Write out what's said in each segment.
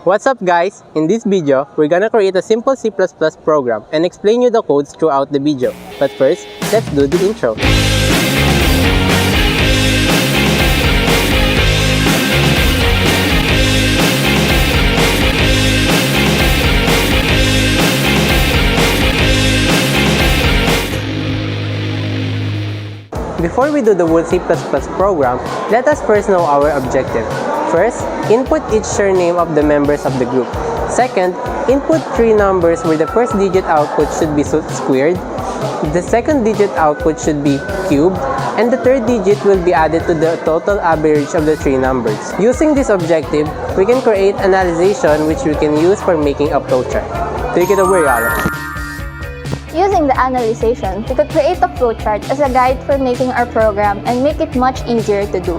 What's up guys? In this video, we're gonna create a simple C++ program and explain you the codes throughout the video. But first, let's do the intro. Before we do the whole C++ program, let us first know our objective. First, input each surname of the members of the group. Second, input three numbers where the first digit output should be squared, the second digit output should be cubed, and the third digit will be added to the total average of the three numbers. Using this objective, we can create an analyzation which we can use for making a flowchart. Take it away, Alex. Using the analyzation, we could create a flowchart as a guide for making our program and make it much easier to do.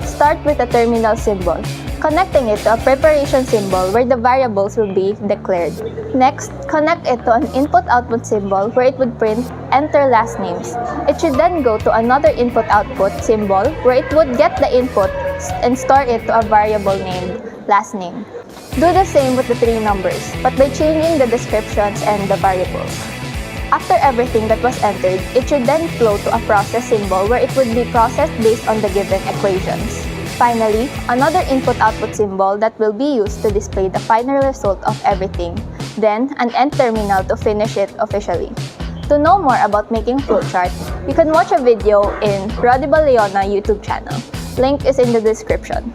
Start with a terminal symbol, connecting it to a preparation symbol where the variables will be declared. Next, connect it to an input-output symbol where it would print enter last names. It should then go to another input-output symbol where it would get the input and store it to a variable named last name. Do the same with the three numbers, but by changing the descriptions and the variables. After everything that was entered, it should then flow to a process symbol where it would be processed based on the given equations. Finally, another input-output symbol that will be used to display the final result of everything, then an end terminal to finish it officially. To know more about making flowchart, you can watch a video in Rodiba Leona YouTube channel. Link is in the description.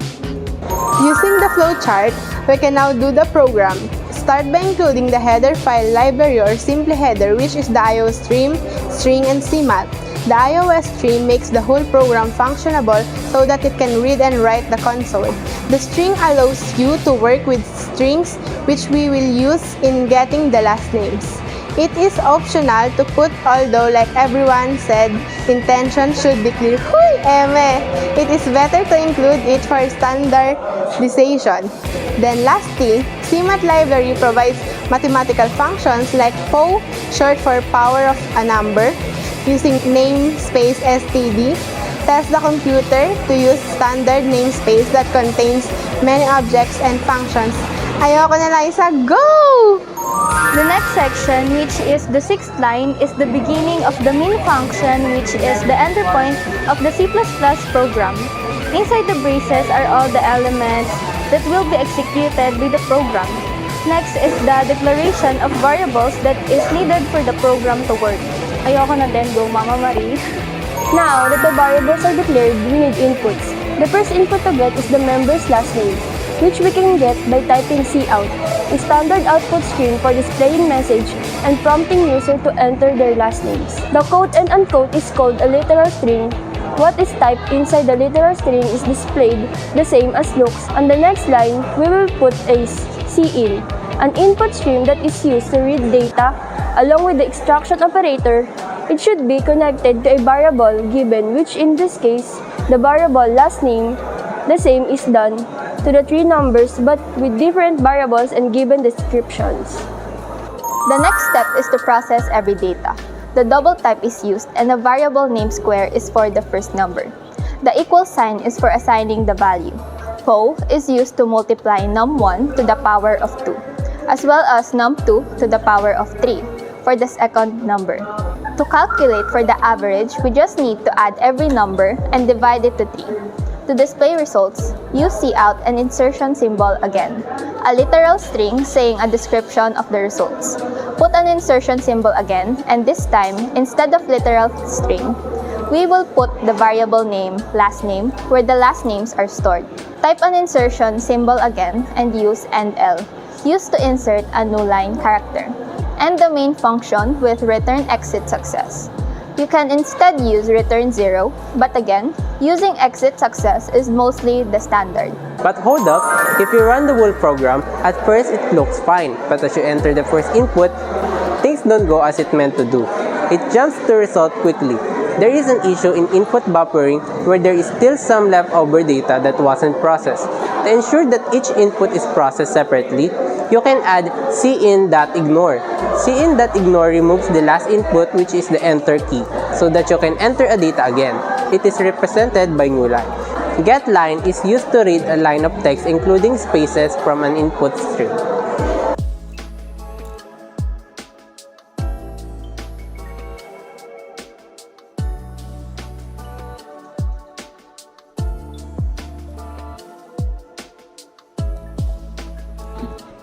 Using the flowchart, we can now do the program. Start by including the header file library or simply header, which is the IO stream, string, and cmath. The iOS stream makes the whole program functionable so that it can read and write the console. The string allows you to work with strings, which we will use in getting the last names. It is optional to put, although like everyone said, intention should be clear. Huy, eme! It is better to include it for standardization. Then lastly, cmath library provides mathematical functions like pow, short for power of a number, using namespace std, tells the computer to use standard namespace that contains many objects and functions. Ayoko na lang isa, go! The next section, which is the sixth line, is the beginning of the main function, which is the enter point of the C++ program. Inside the braces are all the elements that will be executed with the program. Next is the declaration of variables that is needed for the program to work. Ayoko na din, go Mama Marie. Now that the variables are declared, we need inputs. The first input to get is the member's last name, which we can get by typing cout, a standard output screen for displaying message and prompting user to enter their last names. The quote and unquote is called a literal string. What is typed inside the literal string is displayed the same as looks. On the next line, we will put a cin, an input stream that is used to read data. Along with the extraction operator, it should be connected to a variable given, which in this case, the variable last name, the same is done to the three numbers but with different variables and given descriptions. The next step is to process every data. The double type is used and the variable name square is for the first number. The equal sign is for assigning the value. Po is used to multiply num1 to the power of 2, as well as num2 to the power of 3 for the second number. To calculate for the average, we just need to add every number and divide it to 3. To display results, use cout and insertion symbol again. A literal string saying a description of the results. Put an insertion symbol again, and this time, instead of literal string, we will put the variable name, last name, where the last names are stored. Type an insertion symbol again and use endl, used to insert a new line character. And the main function with return exit success. You can instead use return 0, but again, using exit success is mostly the standard. But hold up, if you run the whole program, at first it looks fine, but as you enter the first input, things don't go as it meant to do. It jumps to result quickly. There is an issue in input buffering where there is still some leftover data that wasn't processed. To ensure that each input is processed separately, you can add cin.ignore. Cin.ignore removes the last input, which is the enter key, so that you can enter a data again. It is represented by new line. Getline is used to read a line of text including spaces from an input string.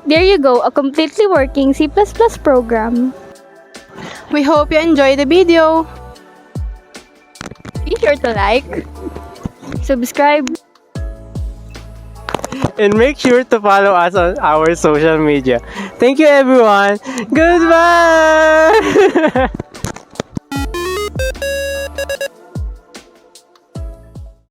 There you go, a completely working C++ program. We hope you enjoyed the video. Be sure to like, subscribe, And make sure to follow us on our social media. Thank you everyone. Goodbye!